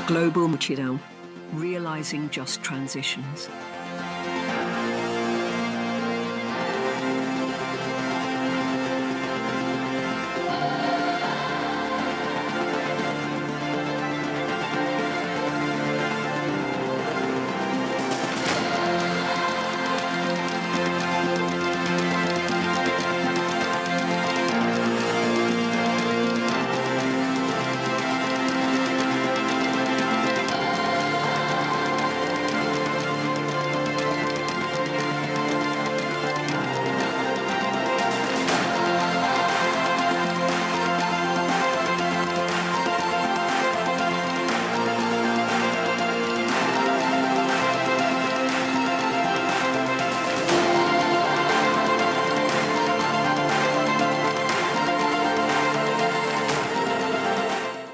Global Muchidão, realizing just transitions.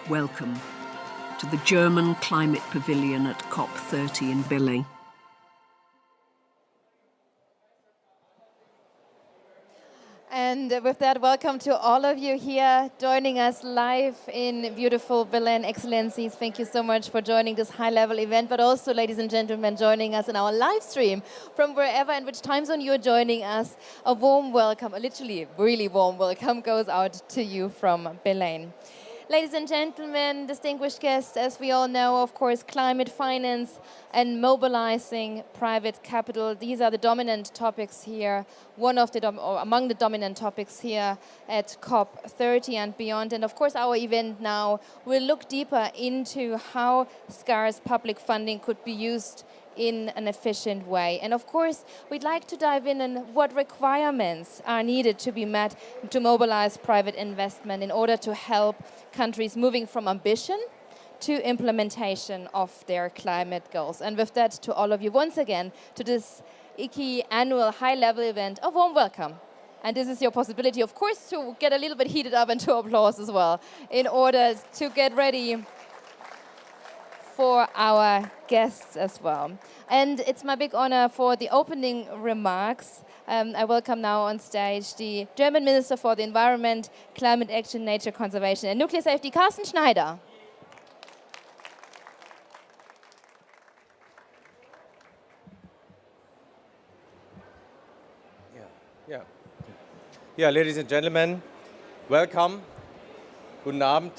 Welcome to the German Climate Pavilion at COP30 in Billey. And with that, welcome to all of you here joining us live in beautiful Berlin. Excellencies, thank you so much for joining this high-level event, but also, ladies and gentlemen, joining us in our live stream from wherever and which time zone you're joining us. A warm welcome, a literally really warm welcome goes out to you from Berlin. Ladies and gentlemen, distinguished guests, as we all know, of course, climate finance and mobilizing private capital, these are the dominant topics here, among the dominant topics here at COP30 and beyond. And of course, our event now will look deeper into how scarce public funding could be used in an efficient way. And of course, we'd like to dive in on what requirements are needed to be met to mobilize private investment in order to help countries moving from ambition to implementation of their climate goals. And with that, to all of you once again, to this IKI annual high-level event, a warm welcome. And this is your possibility, of course, to get a little bit heated up and to applause as well, in order to get ready for our guests as well. And it's my big honor for the opening remarks. I welcome now on stage the German Minister for the Environment, Climate Action, Nature Conservation and Nuclear Safety, Carsten Schneider. Yeah, ladies and gentlemen, welcome. Guten Abend.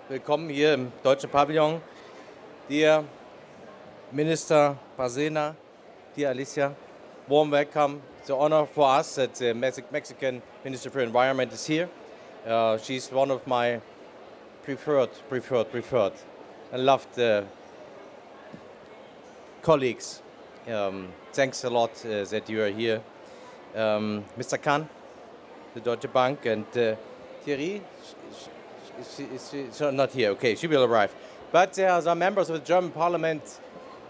Willkommen hier im Deutschen Pavilion. Dear Minister Bárcena, dear Alicia, warm welcome. It's an honor for us that the Mexican Minister for Environment is here. She's one of my preferred and loved colleagues. Thanks a lot that you are here. Mr. Khan, the Deutsche Bank, and Tariye, she's not here. Okay, she will arrive. But there are some members of the German Parliament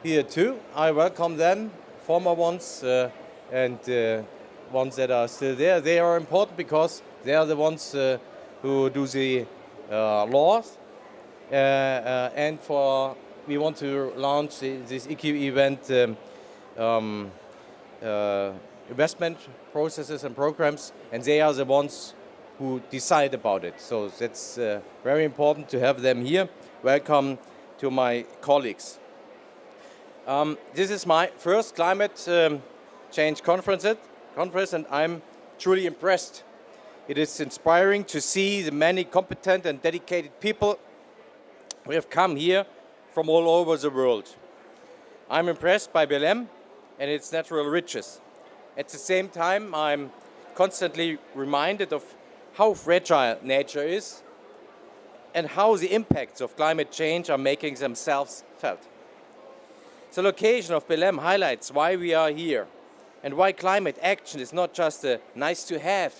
here too. I welcome them, former ones and ones that are still there. They are important because they are the ones who do the laws. And we want to launch this IKI event, investment processes and programs, and they are the ones who decide about it. So that's very important to have them here. Welcome to my colleagues. This is my first climate change conference, and I'm truly impressed. It is inspiring to see the many competent and dedicated people who have come here from all over the world. I'm impressed by Belém and its natural riches. At the same time, I'm constantly reminded of how fragile nature is and how the impacts of climate change are making themselves felt. The location of Belém highlights why we are here and why climate action is not just a nice to have,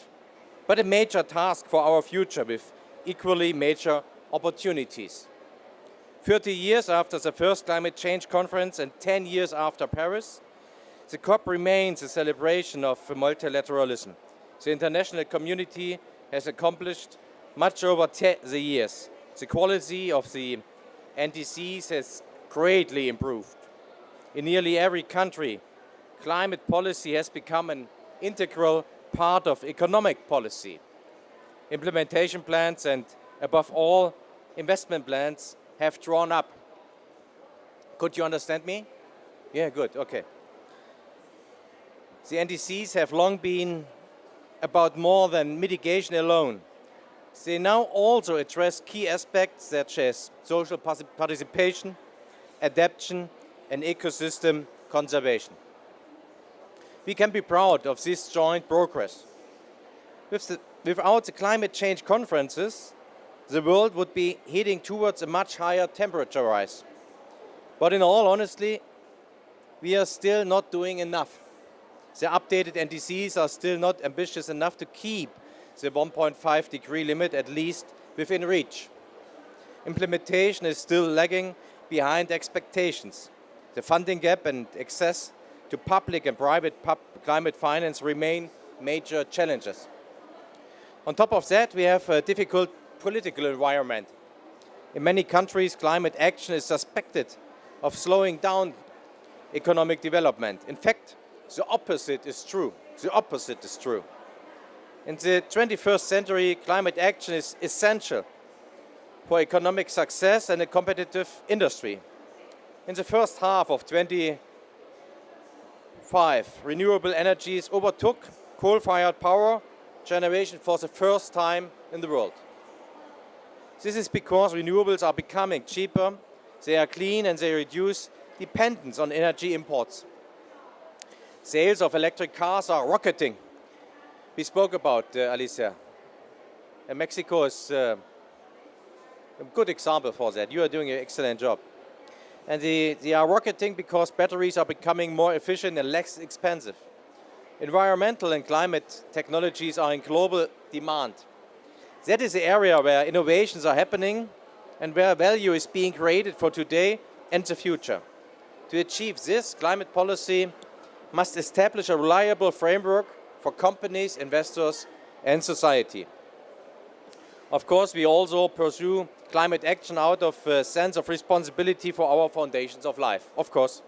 but a major task for our future with equally major opportunities. 30 years after the first climate change conference and 10 years after Paris, the COP remains a celebration of multilateralism. The international community has accomplished much over the years. The quality of the NDCs has greatly improved. In nearly every country, climate policy has become an integral part of economic policy. Implementation plans and, above all, investment plans have drawn up. Could you understand me? Yeah, good, okay. The NDCs have long been about more than mitigation alone. They now also address key aspects such as social participation, adaptation, and ecosystem conservation. We can be proud of this joint progress. Without the climate change conferences, the world would be heading towards a much higher temperature rise. But in all honesty, we are still not doing enough. The updated NDCs are still not ambitious enough to keep the 1.5 degree limit at least within reach. Implementation is still lagging behind expectations. The funding gap and access to public and private climate finance remain major challenges. On top of that, we have a difficult political environment. In many countries, climate action is suspected of slowing down economic development. In fact, the opposite is true. The opposite is true. In the 21st century, climate action is essential for economic success and a competitive industry. In the first half of 2025, renewable energies overtook coal-fired power generation for the first time in the world. This is because renewables are becoming cheaper, they are clean, and they reduce dependence on energy imports. Sales of electric cars are rocketing. We spoke about Alicia. And Mexico is a good example for that. You are doing an excellent job. And they are rocketing because batteries are becoming more efficient and less expensive. Environmental and climate technologies are in global demand. That is the area where innovations are happening and where value is being created for today and the future. To achieve this, climate policy must establish a reliable framework for companies, investors, and society. Of course, we also pursue climate action out of a sense of responsibility for our foundations of life. Of course,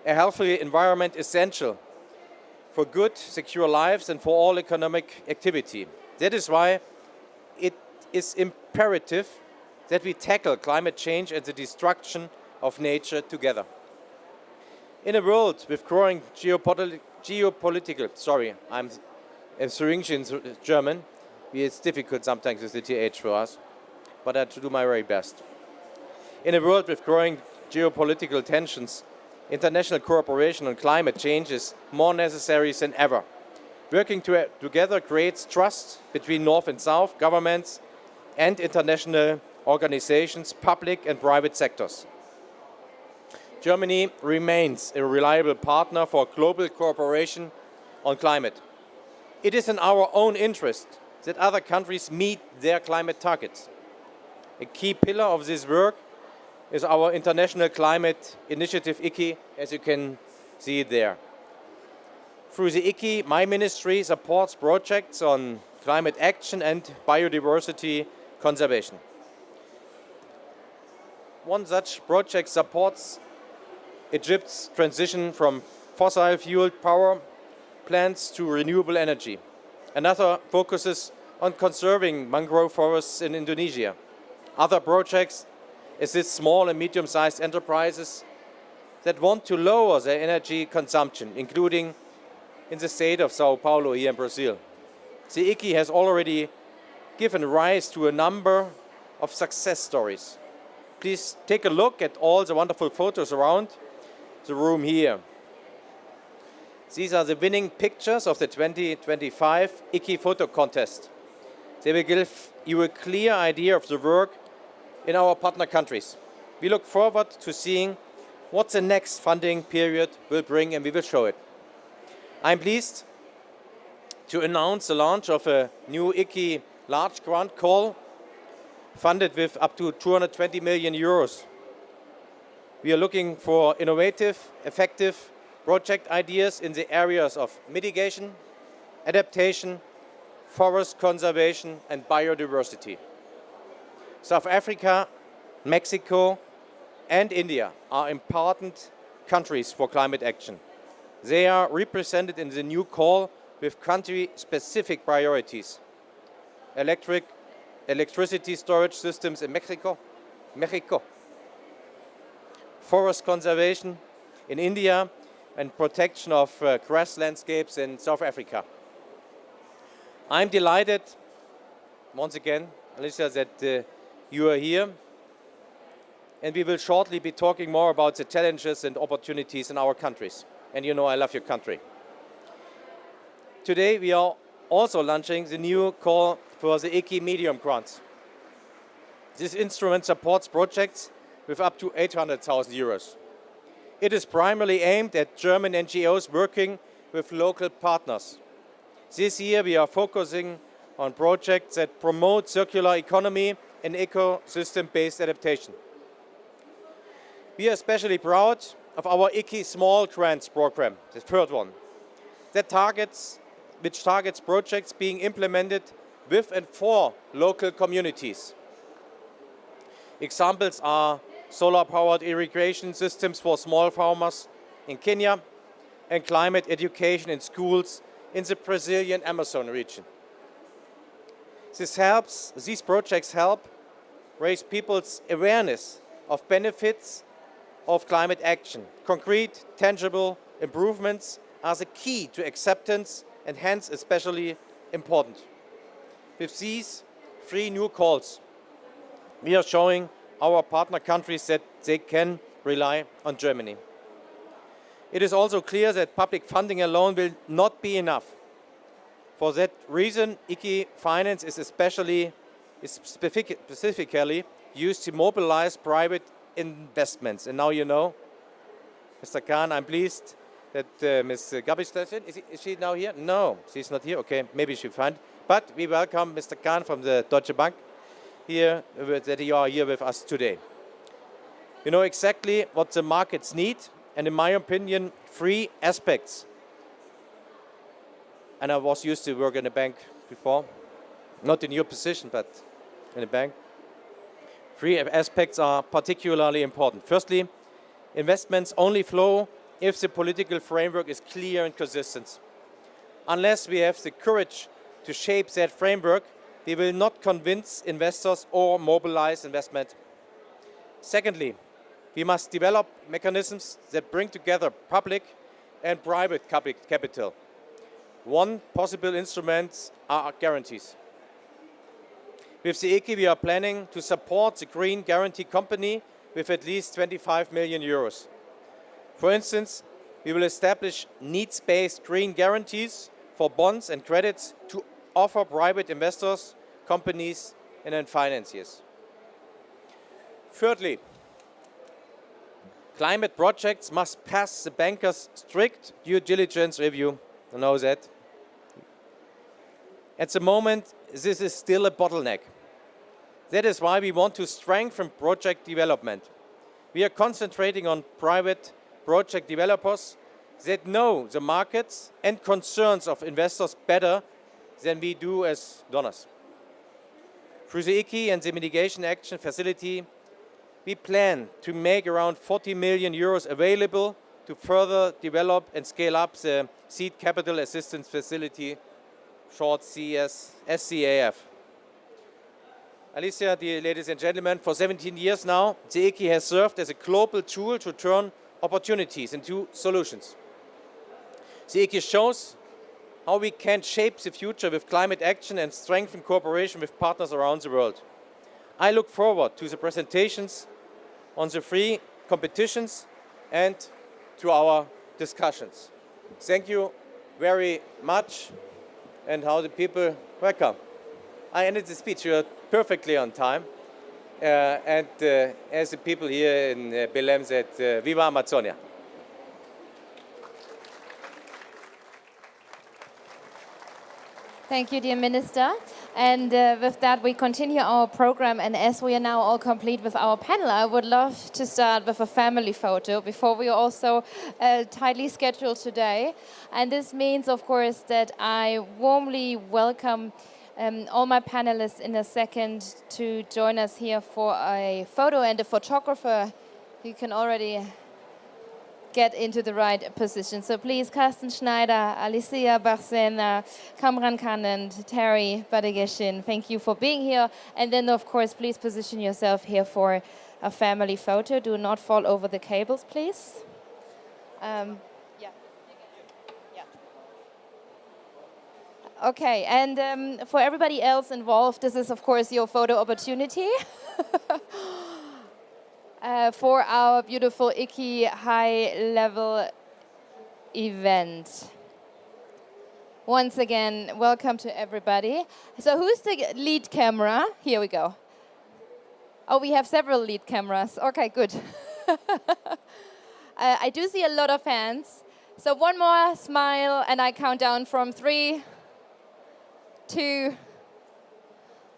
a healthy environment is essential for good, secure lives and for all economic activity. That is why it is imperative that we tackle climate change and the destruction of nature together. In a world with growing geopolitical, sorry, I'm Thuringian German. It's difficult sometimes with the TH for us, but I have to do my very best. In a world with growing geopolitical tensions, international cooperation on climate change is more necessary than ever. Working together creates trust between North and South, governments and international organizations, public and private sectors. Germany remains a reliable partner for global cooperation on climate. It is in our own interest that other countries meet their climate targets. A key pillar of this work is our international climate initiative, IKI, as you can see it there. Through the IKI, my ministry supports projects on climate action and biodiversity conservation. One such project supports Egypt's transition from fossil-fueled power plants to renewable energy. Another focuses on conserving mangrove forests in Indonesia. Other projects assist small and medium-sized enterprises that want to lower their energy consumption, including in the state of Sao Paulo here in Brazil. The IKI has already given rise to a number of success stories. Please take a look at all the wonderful photos around the room here. These are the winning pictures of the 2025 IKI photo contest. They will give you a clear idea of the work in our partner countries. We look forward to seeing what the next funding period will bring, and we will show it. I'm pleased to announce the launch of a new IKI large grant call funded with up to 220 million euros. We are looking for innovative, effective project ideas in the areas of mitigation, adaptation, forest conservation, and biodiversity. South Africa, Mexico, and India are important countries for climate action. They are represented in the new call with country-specific priorities. Electricity storage systems in Mexico. forest conservation in India, and protection of grass landscapes in South Africa. I'm delighted, once again, Alicia, that you are here. And we will shortly be talking more about the challenges and opportunities in our countries. And you know I love your country. Today we are also launching the new call for the IKI medium grants. This instrument supports projects with up to 800,000 euros. It is primarily aimed at German NGOs working with local partners. This year we are focusing on projects that promote circular economy and ecosystem-based adaptation. We are especially proud of our IKI Small Grants program, the third one, which targets projects being implemented with and for local communities. Examples are solar-powered irrigation systems for small farmers in Kenya and climate education in schools in the Brazilian Amazon region. These projects help raise people's awareness of benefits of climate action. Concrete, tangible improvements are the key to acceptance and hence especially important. With these 3 new calls, we are showing our partner countries that they can rely on Germany. It is also clear that public funding alone will not be enough. For that reason, IKI finance is specifically used to mobilize private investments. And now you know, Mr. Khan, I'm pleased that Ms. Gbadegesin, is she now here? No, she's not here. Okay, maybe she'll find. But we welcome Mr. Khan from the Deutsche Bank here, that you are here with us today. You know exactly what the markets need, and in my opinion, 3 aspects. And I was used to work in a bank before, not in your position, but in a bank. 3 aspects are particularly important. Firstly, investments only flow if the political framework is clear and consistent. Unless we have the courage to shape that framework, we will not convince investors or mobilize investment. Secondly, we must develop mechanisms that bring together public and private capital. One possible instrument are guarantees. With the IKI, we are planning to support the Green Guarantee Company with at least 25 million euros. For instance, we will establish needs-based green guarantees for bonds and credits to offer private investors, companies, and financiers. Thirdly, climate projects must pass the bankers' strict due diligence review. You know that. At the moment, this is still a bottleneck. That is why we want to strengthen project development. We are concentrating on private project developers that know the markets and concerns of investors better than we do as donors. Through the IKI and the Mitigation Action Facility, we plan to make around 40 million euros available to further develop and scale up the Seed Capital Assistance Facility, short SCAF. Alicia, dear ladies and gentlemen, for 17 years now, the IKI has served as a global tool to turn opportunities into solutions. The IKI shows how we can shape the future with climate action and strengthen cooperation with partners around the world. I look forward to the presentations on the 3 competitions and to our discussions. Thank you very much. And how the people welcome. I ended the speech. You are perfectly on time. As the people here in Belém said, Viva Amazonia. Thank you, dear Minister. And with that, we continue our program. And as we are now all complete with our panel, I would love to start with a family photo before we are also tightly scheduled today. And this means, of course, that I warmly welcome all my panelists in a second to join us here for a photo. And the photographer, you can already get into the right position. So please, Carsten Schneider, Alicia, Bárcena, Kamran Khan, and Tariye, Gbadegesin, thank you for being here. And then, of course, please position yourself here for a family photo. Do not fall over the cables, please. Yeah. Okay, and for everybody else involved, this is, of course, your photo opportunity for our beautiful IKI high-level event. Once again, welcome to everybody. So who's the lead camera? Here we go. Oh, we have several lead cameras. Okay, good. I do see a lot of hands. So one more smile, and I count down from 3, 2,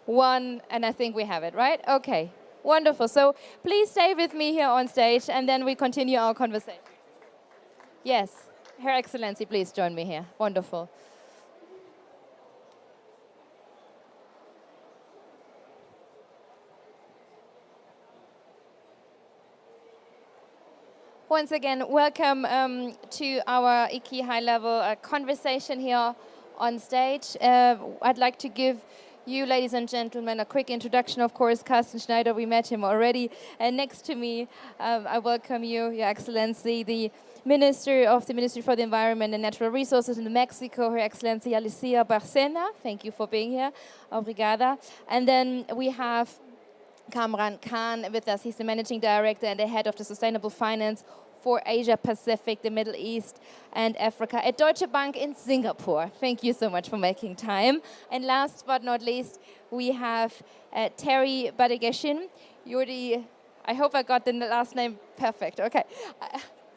1, and I think we have it, right? Okay, wonderful. So please stay with me here on stage, and then we continue our conversation. Yes, Her Excellency, please join me here. Wonderful. Once again, welcome to our IKI high-level conversation here on stage. I'd like to give you, ladies and gentlemen, a quick introduction. Of course, Carsten Schneider, we met him already. And next to me, I welcome you, Your Excellency, the Minister of the Ministry for the Environment and Natural Resources in Mexico, Her Excellency Alicia Bárcena. Thank you for being here. Obrigada. And then we have Kamran Khan with us. He's the Managing Director and the Head of the Sustainable Finance for Asia Pacific, the Middle East and Africa at Deutsche Bank in Singapore. Thank you so much for making time. And last but not least, we have Tariye Gbadegesin. You're the, I hope I got the last name perfect, okay.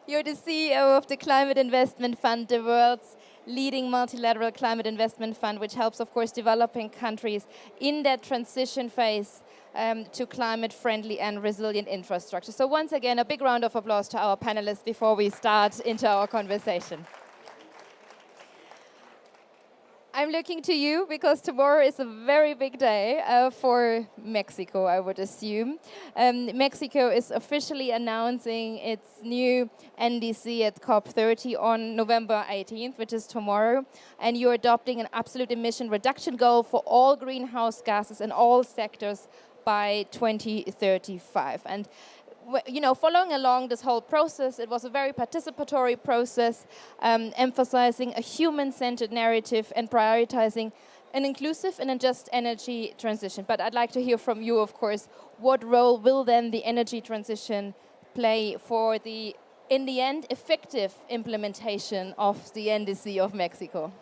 You're the CEO of the Climate Investment Fund, the world's leading multilateral climate investment fund, which helps, of course, developing countries in that transition phase to climate-friendly and resilient infrastructure. So once again, a big round of applause to our panelists before we start into our conversation. I'm looking to you because tomorrow is a very big day for Mexico, I would assume. Mexico is officially announcing its new NDC at COP30 on November 18th, which is tomorrow. And you're adopting an absolute emission reduction goal for all greenhouse gases in all sectors by 2035. And you know, following along this whole process, it was a very participatory process, emphasizing a human-centered narrative and prioritizing an inclusive and a just energy transition. But I'd like to hear from you, of course, what role will then the energy transition play for the, in the end, effective implementation of the NDC of Mexico?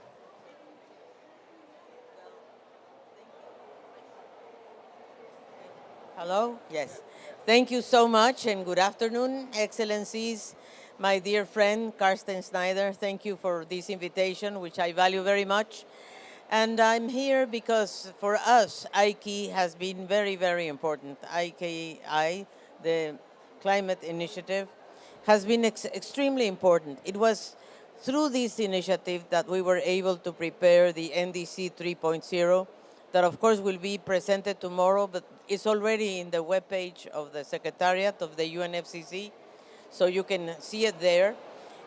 Hello? Yes. Thank you so much, and good afternoon, Excellencies. My dear friend, Carsten Schneider, thank you for this invitation, which I value very much. And I'm here because for us, IKI has been very, very important. IKI, the climate initiative, has been extremely important. It was through this initiative that we were able to prepare the NDC 3.0, that of course will be presented tomorrow, but it's already in the webpage of the Secretariat of the UNFCCC, so you can see it there.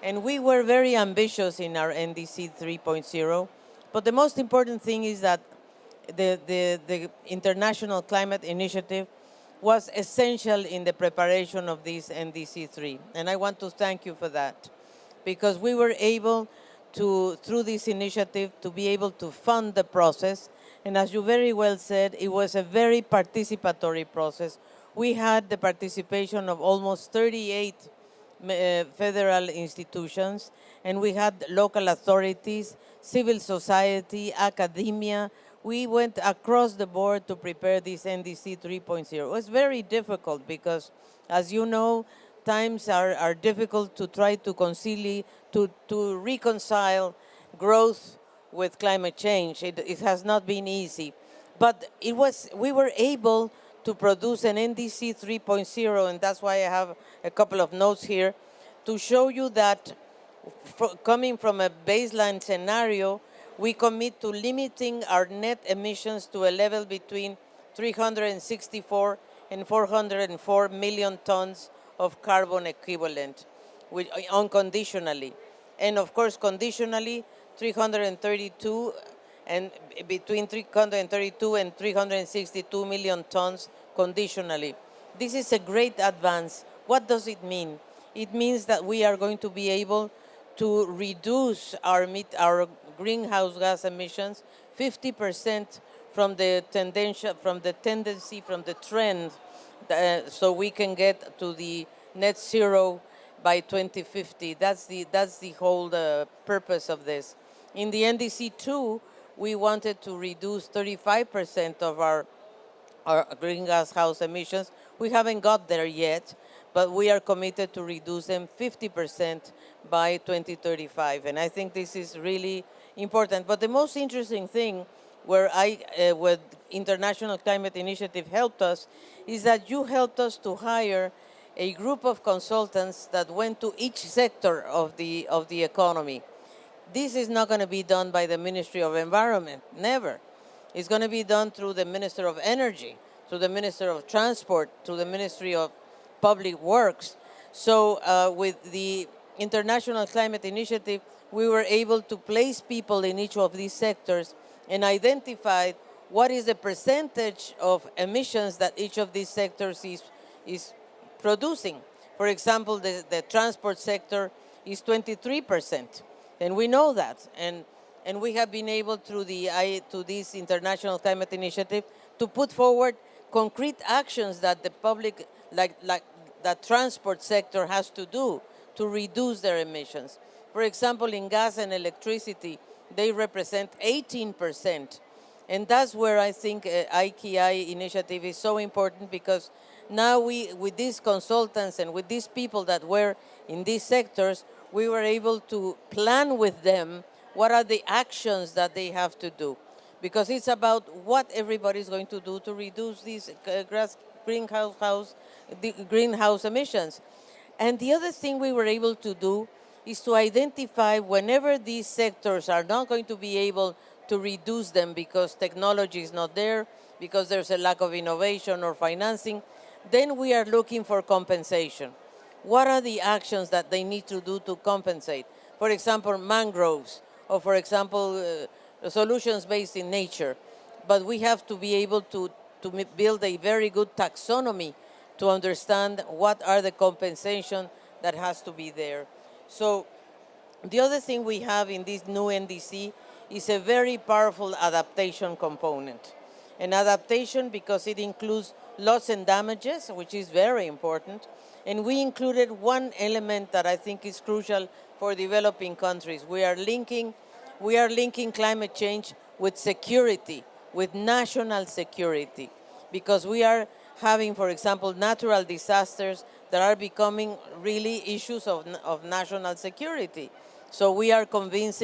And we were very ambitious in our NDC 3.0, but the most important thing is that the International Climate Initiative was essential in the preparation of this NDC 3. And I want to thank you for that, because we were able to, through this initiative, to be able to fund the process. And as you very well said, it was a very participatory process. We had the participation of almost 38 federal institutions, and we had local authorities, civil society, academia. We went across the board to prepare this NDC 3.0. It was very difficult because, as you know, times are difficult to try to to reconcile growth with climate change. It has not been easy. But we were able to produce an NDC 3.0, and that's why I have a couple of notes here, to show you that coming from a baseline scenario, we commit to limiting our net emissions to a level between 364 and 404 million tons of carbon equivalent, unconditionally. And of course, conditionally, 332 and between 332 and 362 million tons conditionally. This is a great advance. What does it mean? It means that we are going to be able to reduce our greenhouse gas emissions 50% from the tendency, from the trend, so we can get to the net zero by 2050. That's the whole purpose of this. In the NDC 2, we wanted to reduce 35% of our greenhouse emissions. We haven't got there yet, but we are committed to reduce them 50% by 2035. And I think this is really important. But the most interesting thing where with International Climate Initiative helped us is that you helped us to hire a group of consultants that went to each sector of the economy. This is not going to be done by the Ministry of Environment, never. It's going to be done through the Minister of Energy, through the Minister of Transport, through the Ministry of Public Works. So with the International Climate Initiative, we were able to place people in each of these sectors and identify what is the percentage of emissions that each of these sectors is producing. For example, the transport sector is 23%, and we know that. And we have been able, through this International Climate Initiative, to put forward concrete actions that the public, like the transport sector, has to do to reduce their emissions. For example, in gas and electricity, they represent 18%. And that's where I think IKI initiative is so important, because now with these consultants and with these people that were in these sectors, we were able to plan with them what are the actions that they have to do. Because it's about what everybody's going to do to reduce these greenhouse emissions. And the other thing we were able to do is to identify whenever these sectors are not going to be able to reduce them because technology is not there, because there's a lack of innovation or financing, then we are looking for compensation. What are the actions that they need to do to compensate? For example, mangroves, or for example, solutions based in nature. But we have to be able to build a very good taxonomy to understand what are the compensation that has to be there. So the other thing we have in this new NDC is a very powerful adaptation component. An adaptation because it includes loss and damages, which is very important. And we included one element that I think is crucial for developing countries. We are linking climate change with security, with national security, because we are having, for example, natural disasters that are becoming really issues of national security. So we have convinced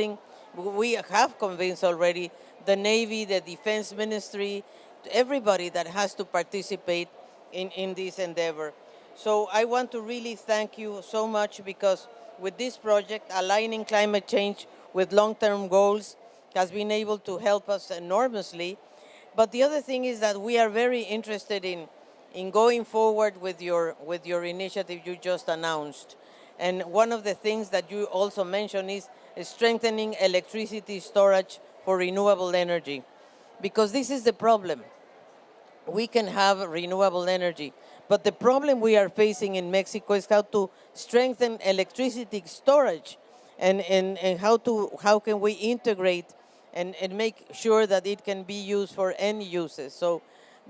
already the Navy, the Defense Ministry, everybody that has to participate in this endeavor. So I want to really thank you so much, because with this project, aligning climate change with long-term goals has been able to help us enormously. But the other thing is that we are very interested in going forward with your initiative you just announced. And one of the things that you also mentioned is strengthening electricity storage for renewable energy. Because this is the problem. We can have renewable energy, but the problem we are facing in Mexico is how to strengthen electricity storage and how can we integrate and make sure that it can be used for end uses. So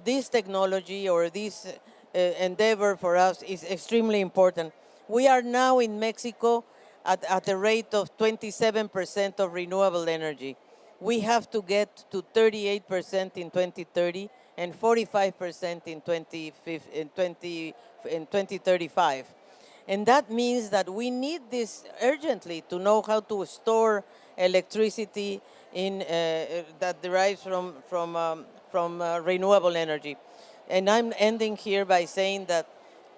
this technology or this endeavor for us is extremely important. We are now in Mexico at a rate of 27% of renewable energy. We have to get to 38% in 2030 and 45% in 2035. And that means that we need this urgently to know how to store electricity that derives from renewable energy. And I'm ending here by saying that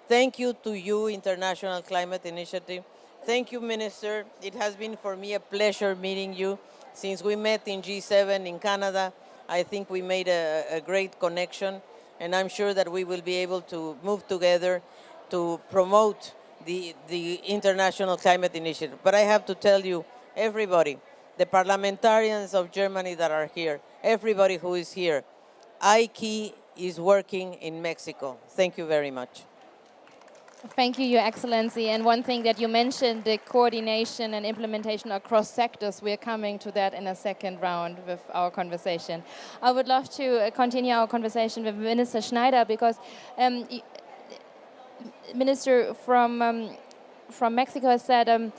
thank you to you, International Climate Initiative. Thank you, Minister. It has been for me a pleasure meeting you. Since we met in G7 in Canada, I think we made a great connection, and I'm sure that we will be able to move together to promote the International Climate Initiative. But I have to tell you, everybody, the parliamentarians of Germany that are here, everybody who is here, IKI is working in Mexico. Thank you very much. Thank you, Your Excellency. And one thing that you mentioned, the coordination and implementation across sectors, we're coming to that in a second round with our conversation. I would love to continue our conversation with Minister Schneider, because Minister from Mexico has said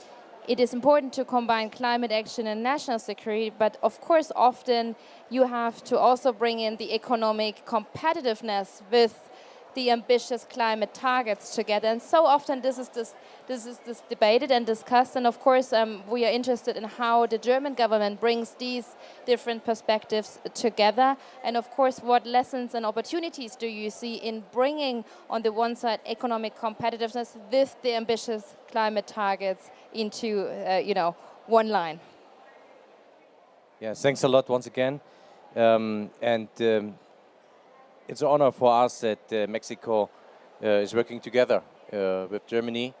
it is important to combine climate action and national security, but of course often you have to also bring in the economic competitiveness with the ambitious climate targets together. And so often this is debated and discussed, and of course we are interested in how the German government brings these different perspectives together, and of course what lessons and opportunities do you see in bringing on the one side economic competitiveness with the ambitious climate targets into one line. Yeah, thanks a lot once again. It's an honor for us that Mexico is working together with Germany.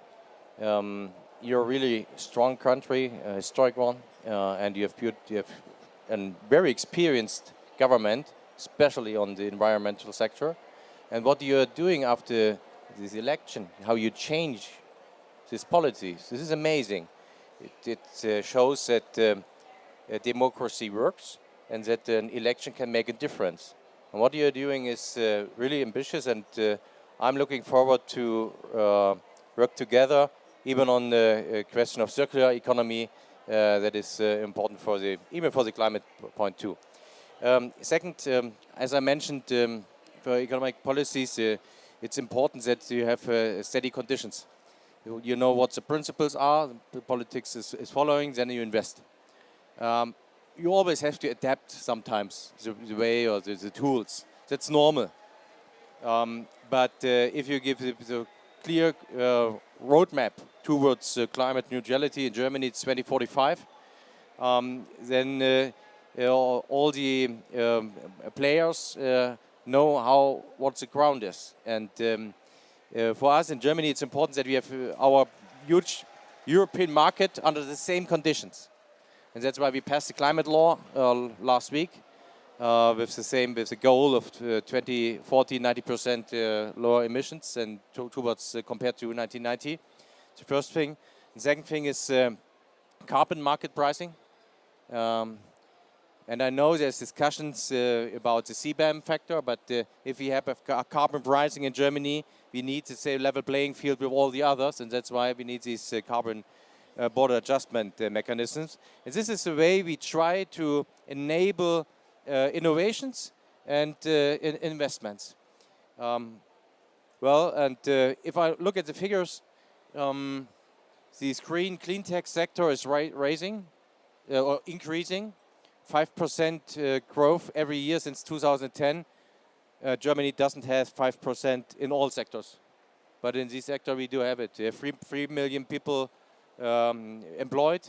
You're a really strong country, a historic one, and you have a very experienced government, especially on the environmental sector. And what you're doing after this election, how you change these policies, this is amazing. It shows that democracy works and that an election can make a difference. And what you're doing is really ambitious, and I'm looking forward to work together, even on the question of circular economy, that is important even for the climate point too. Second, as I mentioned, for economic policies, it's important that you have steady conditions. You know what the principles are, the politics is following, then you invest. You always have to adapt sometimes the way or the tools. That's normal. But if you give the clear roadmap towards climate neutrality in Germany, it's 2045, then all the players know what the ground is. And for us in Germany, it's important that we have our huge European market under the same conditions. And that's why we passed the climate law last week with the goal of 2040, 90% lower emissions and towards compared to 1990. It's the first thing. The second thing is carbon market pricing. And I know there's discussions about the CBAM factor, but if we have a carbon pricing in Germany, we need to say level playing field with all the others, and that's why we need these carbon border adjustment mechanisms. And this is the way we try to enable innovations and investments. If I look at the figures, the clean tech sector is rising or increasing, 5% growth every year since 2010. Germany doesn't have 5% in all sectors, but in this sector we do have it. 3 million people employed.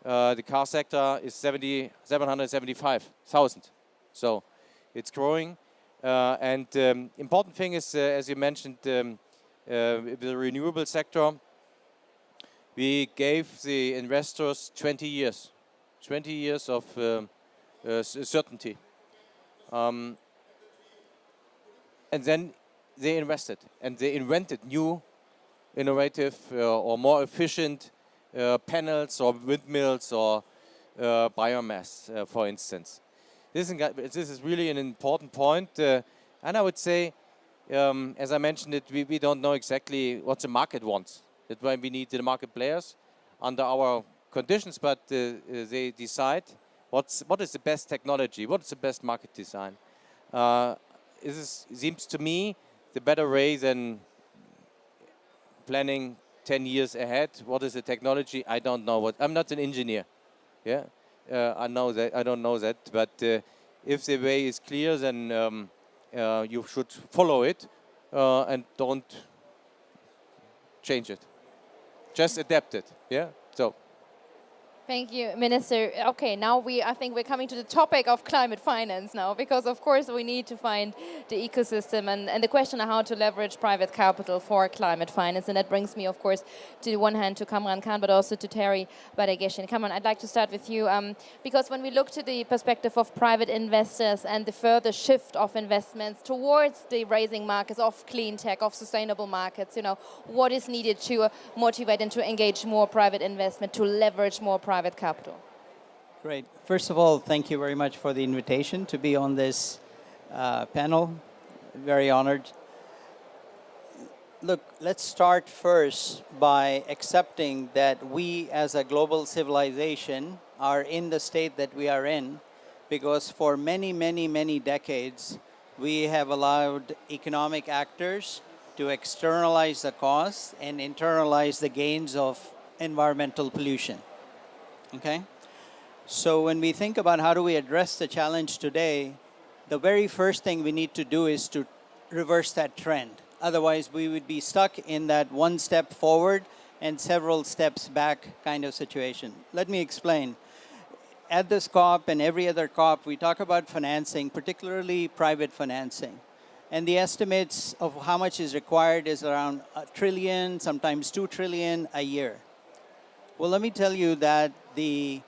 The car sector is 775,000. So it's growing. And important thing is, as you mentioned, the renewable sector, we gave the investors 20 years of certainty. And then they invested and they invented new, innovative or more efficient panels or windmills or biomass, for instance. This is really an important point. And I would say, as I mentioned it, we don't know exactly what the market wants. That's why we need the market players under our conditions, but they decide what is the best technology, what is the best market design. Seems to me the better way than planning 10 years ahead. What is the technology? I don't know. I'm not an engineer. Yeah, I know that. I don't know that. But if the way is clear, then you should follow it and don't change it. Just adapt it. Yeah. So. Thank you, Minister. Okay, now I think we're coming to the topic of climate finance now, because of course we need to find the ecosystem and the question of how to leverage private capital for climate finance. And that brings me, of course, to one hand to Kamran Khan, but also to Tariye Gbadegesin. Kamran, I'd like to start with you, because when we look to the perspective of private investors and the further shift of investments towards the raising markets of clean tech, of sustainable markets, what is needed to motivate and to engage more private investment, to leverage more private capital? Great. First of all, thank you very much for the invitation to be on this panel. Very honored. Look, let's start first by accepting that we as a global civilization are in the state that we are in because for many, many, many decades, we have allowed economic actors to externalize the costs and internalize the gains of environmental pollution. Okay? So when we think about how do we address the challenge today, the very first thing we need to do is to reverse that trend. Otherwise, we would be stuck in that one step forward and several steps back kind of situation. Let me explain. At this COP and every other COP, we talk about financing, particularly private financing. And the estimates of how much is required is around $1 trillion, sometimes $2 trillion a year. Well, let me tell you that the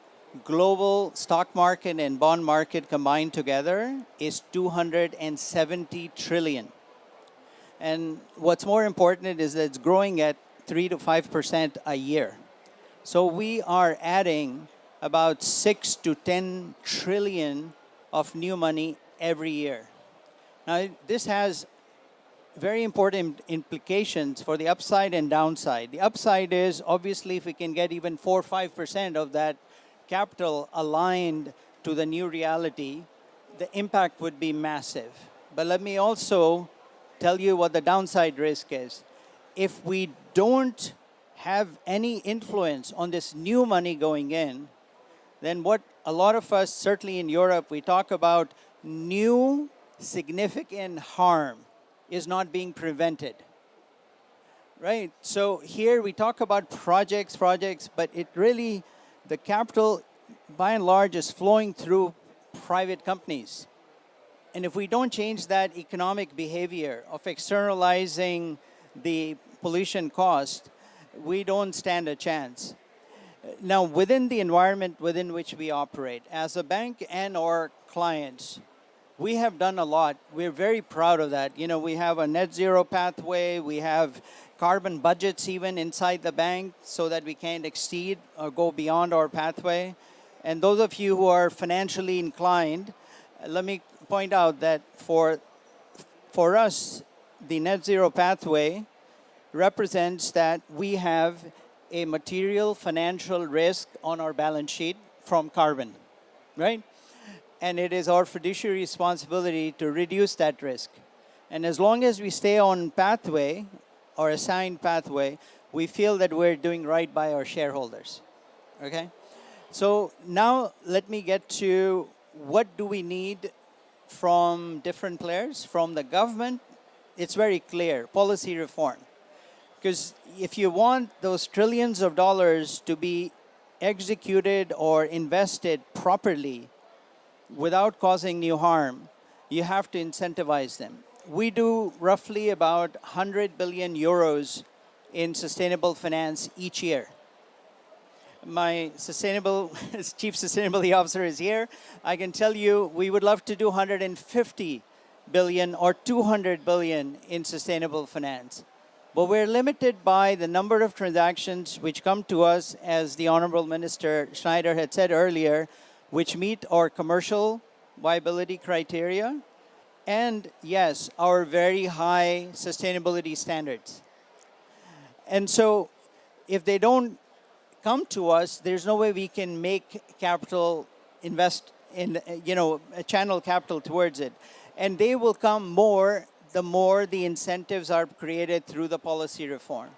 global stock market and bond market combined together is 270 trillion. And what's more important is that it's growing at 3 to 5% a year. So we are adding about 6 to 10 trillion of new money every year. Now, this has very important implications for the upside and downside. The upside is obviously if we can get even 4 or 5% of that capital aligned to the new reality, the impact would be massive. But let me also tell you what the downside risk is. If we don't have any influence on this new money going in, then what a lot of us, certainly in Europe, we talk about new significant harm is not being prevented, right? So here we talk about projects, but it really, the capital by and large is flowing through private companies. And if we don't change that economic behavior of externalizing the pollution cost, we don't stand a chance. Now, within the environment within which we operate, as a bank and our clients, we have done a lot. We're very proud of that. We have a net zero pathway. We have carbon budgets even inside the bank so that we can't exceed or go beyond our pathway. And those of you who are financially inclined, let me point out that for us, the net zero pathway represents that we have a material financial risk on our balance sheet from carbon, right? And it is our fiduciary responsibility to reduce that risk. And as long as we stay on pathway, or assigned pathway, we feel that we're doing right by our shareholders, okay? So now let me get to what do we need from different players. From the government, it's very clear, policy reform. Because if you want those trillions of dollars to be executed or invested properly, without causing new harm, you have to incentivize them. We do roughly about 100 billion euros in sustainable finance each year. My chief sustainability officer is here. I can tell you we would love to do 150 billion or 200 billion in sustainable finance. But we're limited by the number of transactions which come to us, as the Honorable Minister Schneider had said earlier, which meet our commercial viability criteria and, yes, our very high sustainability standards. And so if they don't come to us, there's no way we can make capital invest in, channel capital towards it. And they will come more the more the incentives are created through the policy reform.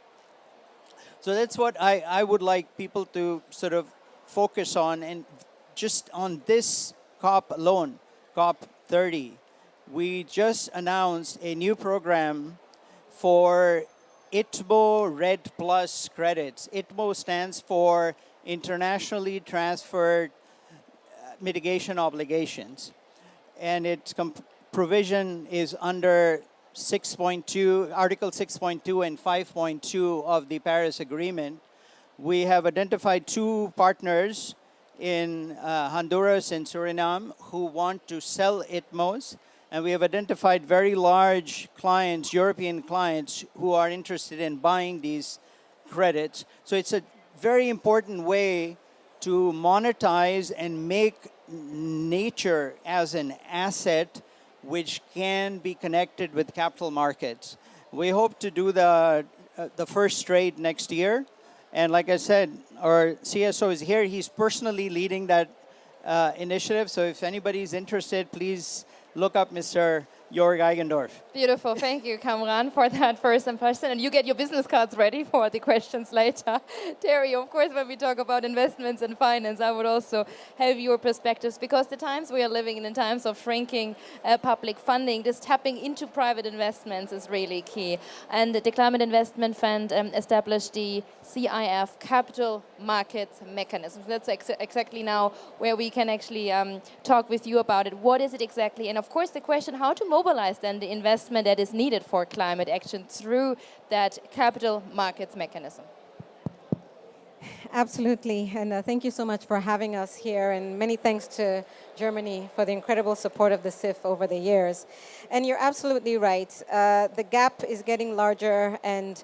So that's what I would like people to sort of focus on. And just on this COP alone, COP 30, we just announced a new program for ITMO Red Plus credits. ITMO stands for internationally transferred mitigation obligations. And its provision is under 6.2, Article 6.2 and 5.2 of the Paris Agreement. We have identified two partners in Honduras and Suriname who want to sell ITMOs. And we have identified very large clients, European clients, who are interested in buying these credits. So it's a very important way to monetize and make nature as an asset which can be connected with capital markets. We hope to do the first trade next year. And like I said, our CSO is here. He's personally leading that initiative. So if anybody's interested, please look up Mr. Jörg Eigendorf. Beautiful. Thank you, Kamran, for that first impression. And you get your business cards ready for the questions later. Tariye, of course, when we talk about investments and finance, I would also have your perspectives, because the times we are living in times of shrinking public funding, just tapping into private investments is really key. And the Climate Investment Fund established the CIF, Capital Markets Mechanism. That's exactly now where we can actually talk with you about it. What is it exactly? And of course, the question, how to mobilize then the investment that is needed for climate action through that capital markets mechanism. Absolutely, and thank you so much for having us here, and many thanks to Germany for the incredible support of the CIF over the years. And you're absolutely right, the gap is getting larger and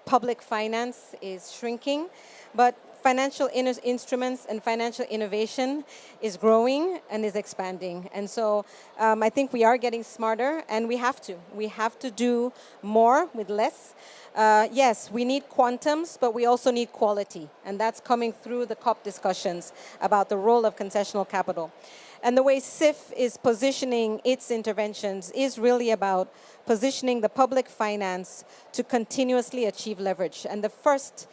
public finance is shrinking, but financial instruments and financial innovation is growing and is expanding. And so I think we are getting smarter, and we have to. We have to do more with less. Yes, we need quantums, but we also need quality. And that's coming through the COP discussions about the role of concessional capital. And the way CIF is positioning its interventions is really about positioning the public finance to continuously achieve leverage. And the first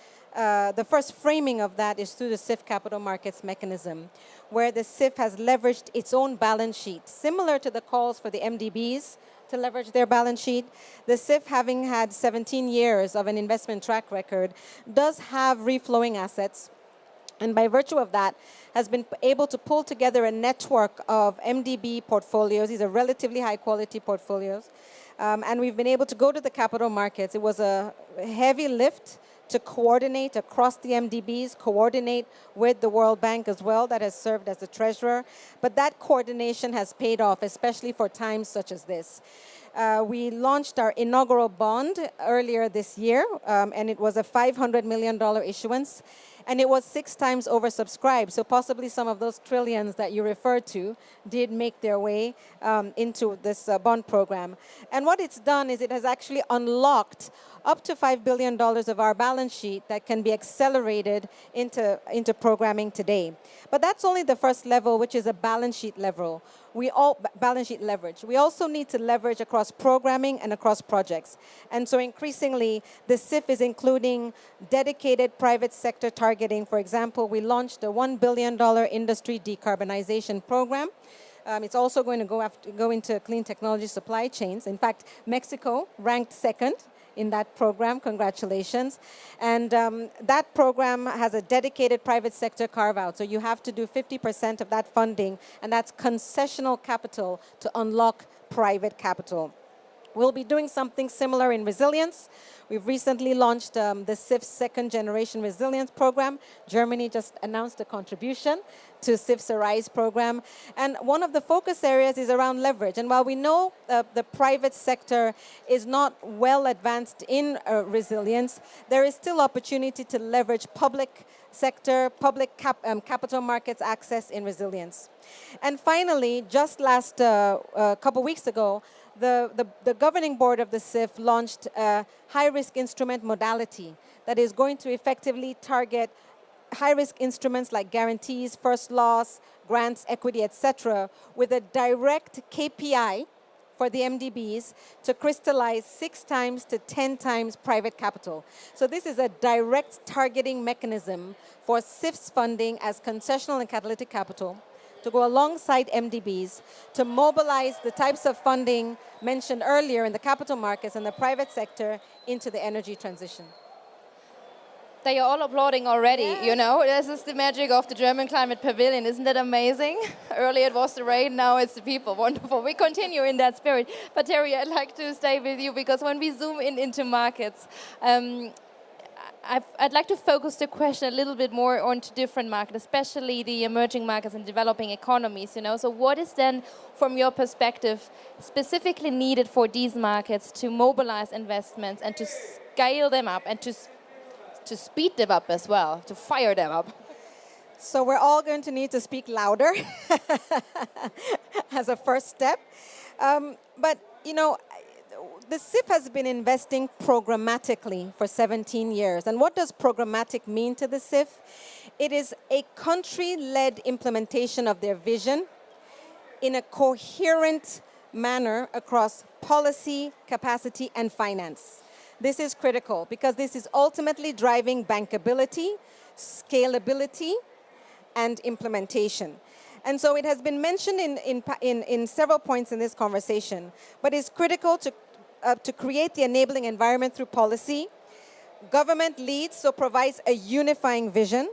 framing of that is through the CIF capital markets mechanism, where the CIF has leveraged its own balance sheet, similar to the calls for the MDBs to leverage their balance sheet. The CIF, having had 17 years of an investment track record, does have reflowing assets, and by virtue of that, has been able to pull together a network of MDB portfolios. These are relatively high-quality portfolios, and we've been able to go to the capital markets. It was a heavy lift to coordinate across the MDBs, coordinate with the World Bank as well, that has served as the treasurer. But that coordination has paid off, especially for times such as this. We launched our inaugural bond earlier this year, and it was a $500 million issuance. And it was 6 times oversubscribed, so possibly some of those trillions that you referred to did make their way into this bond program. And what it's done is it has actually unlocked up to $5 billion of our balance sheet that can be accelerated into programming today. But that's only the first level, which is a balance sheet level. Balance sheet leverage. We also need to leverage across programming and across projects. And so increasingly, the CIF is including dedicated private sector targeting. For example, we launched a $1 billion industry decarbonization program. It's also going to go into clean technology supply chains. In fact, Mexico ranked second in that program. Congratulations. And that program has a dedicated private sector carve-out. So you have to do 50% of that funding, and that's concessional capital to unlock private capital. We'll be doing something similar in resilience. We've recently launched the CIF's second generation resilience program. Germany just announced a contribution to CIF's Arise program. And one of the focus areas is around leverage. And while we know the private sector is not well advanced in resilience, there is still opportunity to leverage public sector, capital markets access in resilience. And finally, just last couple weeks ago, the governing board of the CIF launched a high-risk instrument modality that is going to effectively target high-risk instruments like guarantees, first loss, grants, equity, etc., with a direct KPI for the MDBs to crystallize 6 times to 10 times private capital. So this is a direct targeting mechanism for CIF's funding as concessional and catalytic capital to go alongside MDBs to mobilize the types of funding mentioned earlier in the capital markets and the private sector into the energy transition. They are all applauding already, you know. This is the magic of the German Climate Pavilion. Isn't that amazing? Earlier it was the rain, now it's the people. Wonderful. We continue in that spirit. But Tariye, I'd like to stay with you because when we zoom in into markets, I'd like to focus the question a little bit more onto different markets, especially the emerging markets and developing economies, you know. So what is then, from your perspective, specifically needed for these markets to mobilize investments and to scale them up and to speed them up as well, to fire them up? So we're all going to need to speak louder as a first step. But, you know, the CIF has been investing programmatically for 17 years. And what does programmatic mean to the CIF? It is a country-led implementation of their vision in a coherent manner across policy, capacity, and finance. This is critical because this is ultimately driving bankability, scalability, and implementation. And so it has been mentioned in several points in this conversation, but it's critical to create the enabling environment through policy. Government leads, so provides a unifying vision.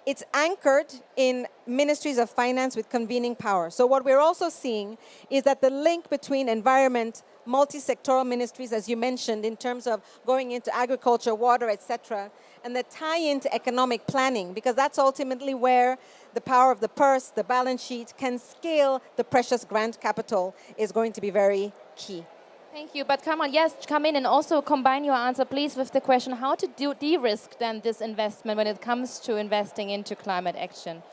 It's anchored in ministries of finance with convening power. So what we're also seeing is that the link between environment, multi-sectoral ministries, as you mentioned, in terms of going into agriculture, water, etc., and the tie into economic planning, because that's ultimately where the power of the purse, the balance sheet, can scale the precious grant capital, is going to be very key. Thank you. But Kamran, yes, come in and also combine your answer, please, with the question how to de-risk then this investment when it comes to investing into climate action.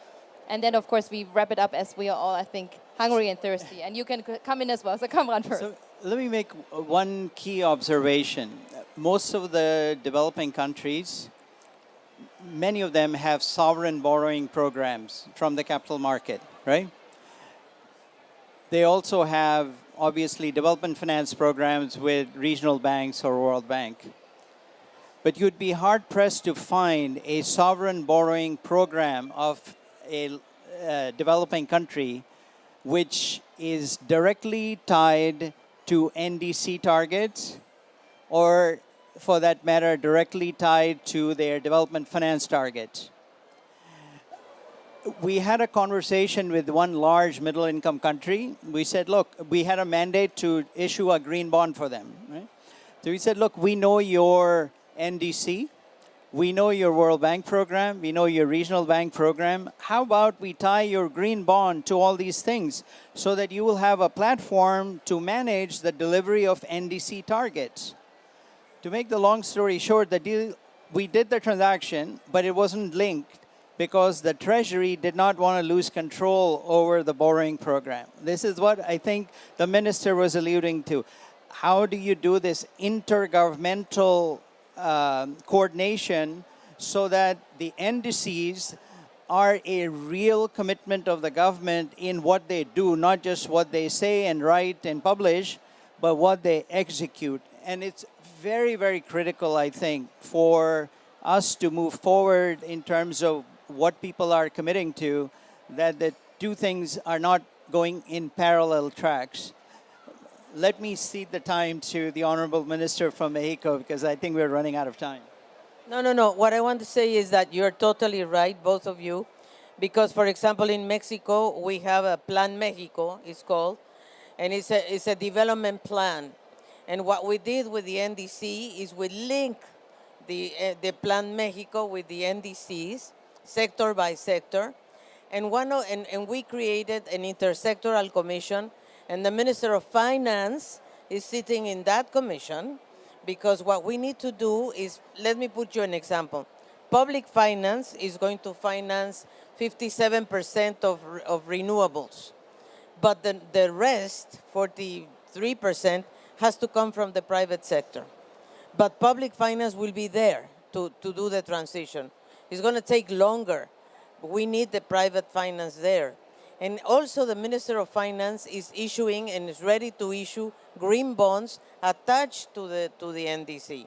And then, of course, we wrap it up as we are all, I think, hungry and thirsty. And you can come in as well. So Kamran first. So let me make one key observation. Most of the developing countries, many of them have sovereign borrowing programs from the capital market, right? They also have, obviously, development finance programs with regional banks or World Bank. But you'd be hard-pressed to find a sovereign borrowing program of a developing country which is directly tied to NDC targets or, for that matter, directly tied to their development finance targets. We had a conversation with one large middle-income country. We said, look, we had a mandate to issue a green bond for them, right? So we said, look, we know your NDC, we know your World Bank program, we know your regional bank program. How about we tie your green bond to all these things so that you will have a platform to manage the delivery of NDC targets? To make the long story short, the deal, we did the transaction, but it wasn't linked because the Treasury did not want to lose control over the borrowing program. This is what I think the minister was alluding to. How do you do this intergovernmental coordination so that the NDCs are a real commitment of the government in what they do, not just what they say and write and publish, but what they execute. And it's very, very critical, I think, for us to move forward in terms of what people are committing to, that the two things are not going in parallel tracks. Let me cede the time to the Honorable Minister from Mexico because I think we're running out of time. No. What I want to say is that you're totally right, both of you, because, for example, in Mexico, we have a Plan Mexico, it's called, and it's a development plan. And what we did with the NDC is we link the Plan Mexico with the NDCs, sector by sector, and we created an intersectoral commission, and the Minister of Finance is sitting in that commission, because what we need to do is, let me put you an example. Public finance is going to finance 57% of renewables, but the rest, 43%, has to come from the private sector. But public finance will be there to do the transition. It's going to take longer. But we need the private finance there. And also the Minister of Finance is issuing and is ready to issue green bonds attached to the NDC.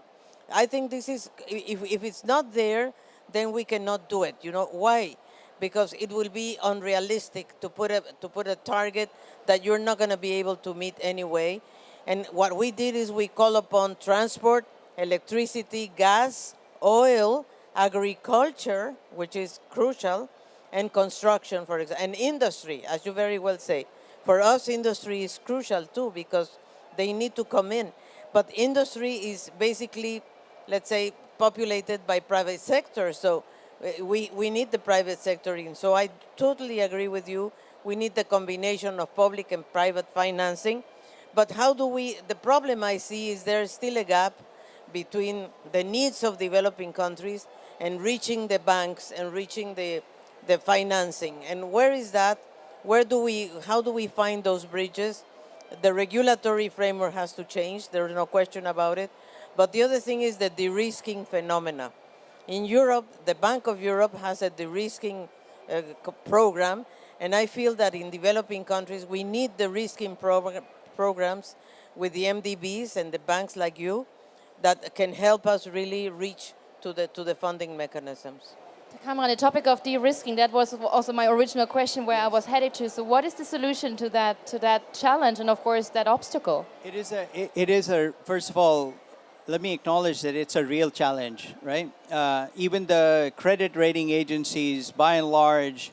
I think this is, if it's not there, then we cannot do it. You know why? Because it will be unrealistic to put a target that you're not going to be able to meet anyway. And what we did is we call upon transport, electricity, gas, oil, agriculture, which is crucial, and construction, for example, and industry, as you very well say. For us, industry is crucial too because they need to come in. But industry is basically, let's say, populated by private sector. So we need the private sector in. So I totally agree with you. We need the combination of public and private financing. But how do we, the problem I see is there's still a gap between the needs of developing countries and reaching the banks and reaching the financing. And where is that? How do we find those bridges? The regulatory framework has to change. There is no question about it. But the other thing is the de-risking phenomena. In Europe, the Bank of Europe has a de-risking program, and I feel that in developing countries, we need de-risking programs with the MDBs and the banks like you that can help us really reach to the funding mechanisms. Kamran, the topic of de-risking, that was also my original question where I was headed to. So what is the solution to that challenge and, of course, that obstacle? It is a first of all, let me acknowledge that it's a real challenge, right? Even the credit rating agencies, by and large,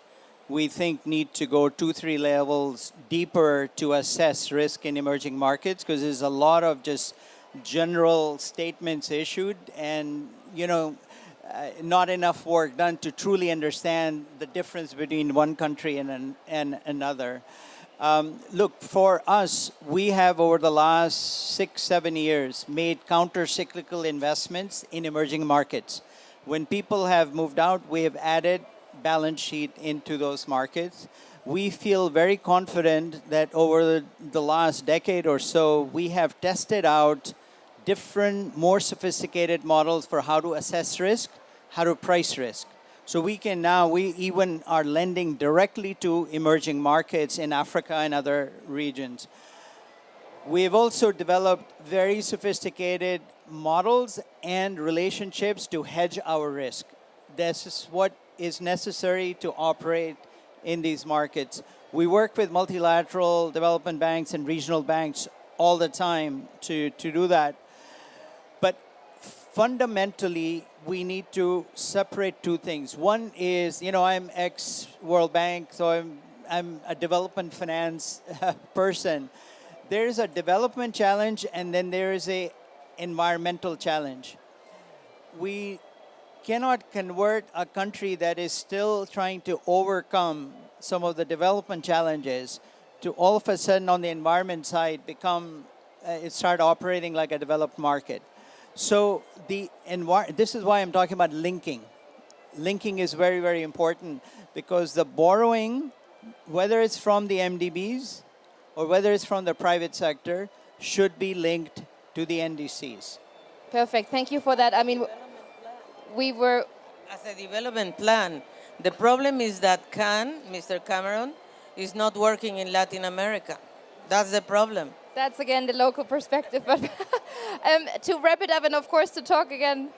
we think need to go 2-3 levels deeper to assess risk in emerging markets because there's a lot of just general statements issued and, not enough work done to truly understand the difference between one country and another. Look, for us, we have over the last 6-7 years made counter-cyclical investments in emerging markets. When people have moved out, we have added balance sheet into those markets. We feel very confident that over the last decade or so, we have tested out different, more sophisticated models for how to assess risk, how to price risk. So we even are lending directly to emerging markets in Africa and other regions. We've also developed very sophisticated models and relationships to hedge our risk. This is what is necessary to operate in these markets. We work with multilateral development banks and regional banks all the time to do that. But fundamentally, we need to separate two things. One is, I'm ex-World Bank, so I'm a development finance person. There's a development challenge, and then there is a environmental challenge. We cannot convert a country that is still trying to overcome some of the development challenges to all of a sudden on the environment side start operating like a developed market. So this is why I'm talking about linking. Linking is very, very important because the borrowing, whether it's from the MDBs or whether it's from the private sector, should be linked to the NDCs. Perfect. Thank you for that. I mean, we were... As a development plan, the problem is that Mr. Cameron, is not working in Latin America. That's the problem. That's, again, the local perspective. But to wrap it up and, of course, to talk again...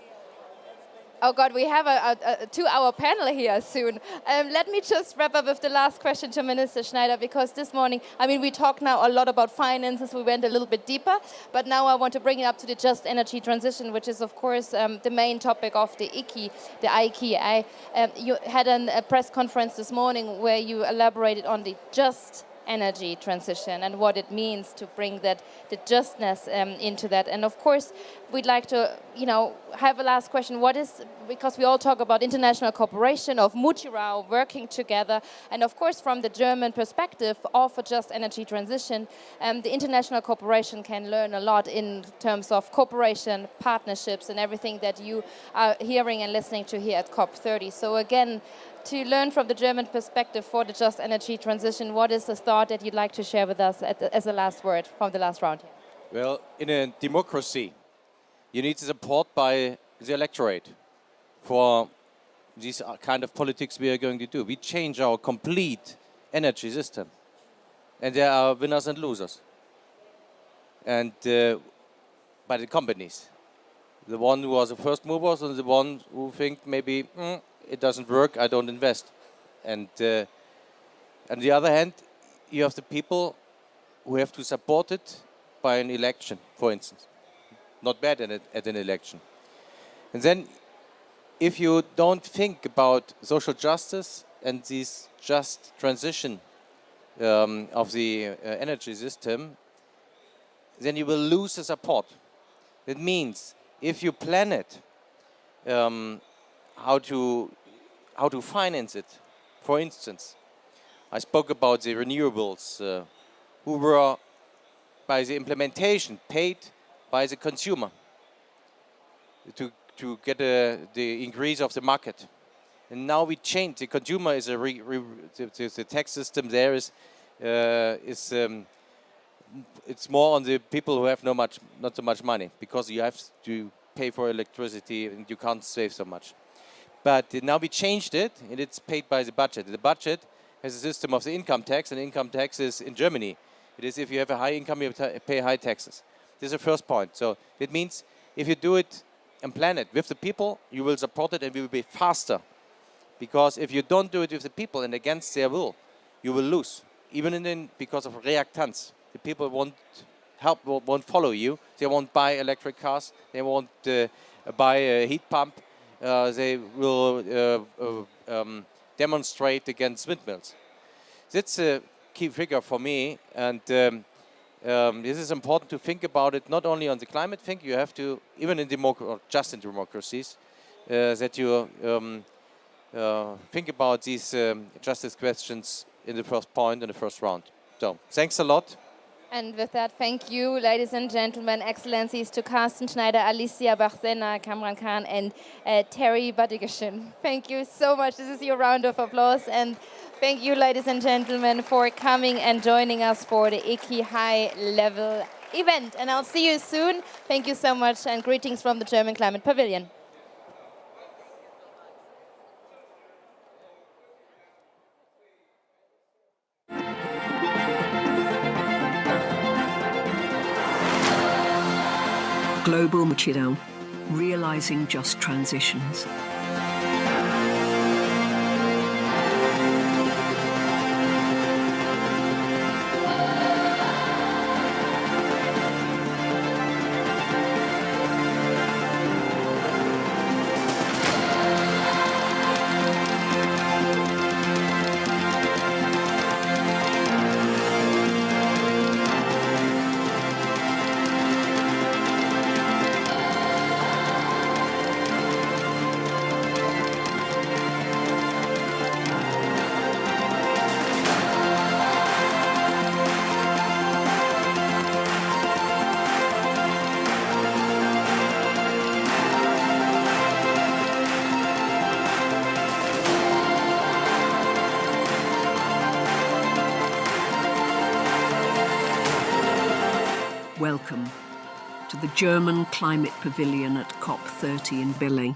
Oh, God, we have a 2-hour panel here soon. Let me just wrap up with the last question to Minister Schneider, because this morning, we talked now a lot about finances. We went a little bit deeper. But now I want to bring it up to the just energy transition, which is, of course, the main topic of the IKI, the IKI. You had a press conference this morning where you elaborated on the just energy transition and what it means to bring the justness into that. And of course, we'd like to, have a last question. Because we all talk about international cooperation, of Mutirao working together, and of course, from the German perspective of a just energy transition, the international cooperation can learn a lot in terms of cooperation, partnerships, and everything that you are hearing and listening to here at COP30. So again, to learn from the German perspective for the just energy transition, what is the thought that you'd like to share with us as a last word from the last round here? Well, in a democracy, you need support by the electorate for these kind of politics we are going to do. We change our complete energy system. And there are winners and losers. And by the companies. The one who was the first movers and the one who think maybe it doesn't work, I don't invest. And on the other hand, you have the people who have to support it by an election, for instance. Not bad at an election. And then if you don't think about social justice and this just transition of the energy system, then you will lose the support. That means if you plan it, how to finance it. For instance, I spoke about the renewables, who were by the implementation paid by the consumer to get the increase of the market. And now we change. The consumer is the tax system there is it's more on the people who have not so much money, because you have to pay for electricity and you can't save so much. But now we changed it, and it's paid by the budget. The budget has a system of the income tax, and income tax is in Germany. It is if you have a high income, you pay high taxes. This is the first point. So it means if you do it and plan it with the people, you will support it and we will be faster. Because if you don't do it with the people and against their will, you will lose. Even because of reactance. The people won't help, won't follow you. They won't buy electric cars. They won't buy a heat pump. They will demonstrate against windmills. That's a key figure for me, and this is important to think about it not only on the climate thing. You have to, even in just in democracies, that you think about these justice questions in the first point, in the first round. So, thanks a lot. And with that, thank you, ladies and gentlemen, excellencies, to Carsten Schneider, Alicia, Bárcena, Kamran Khan, and Tariye Gbadegesin. Thank you so much. This is your round of applause. And thank you, ladies and gentlemen, for coming and joining us for the IKI high-level event. And I'll see you soon. Thank you so much, and greetings from the German Climate Pavilion. Global Moderator, realizing just transitions. Welcome to the German Climate Pavilion at COP30 in Billey.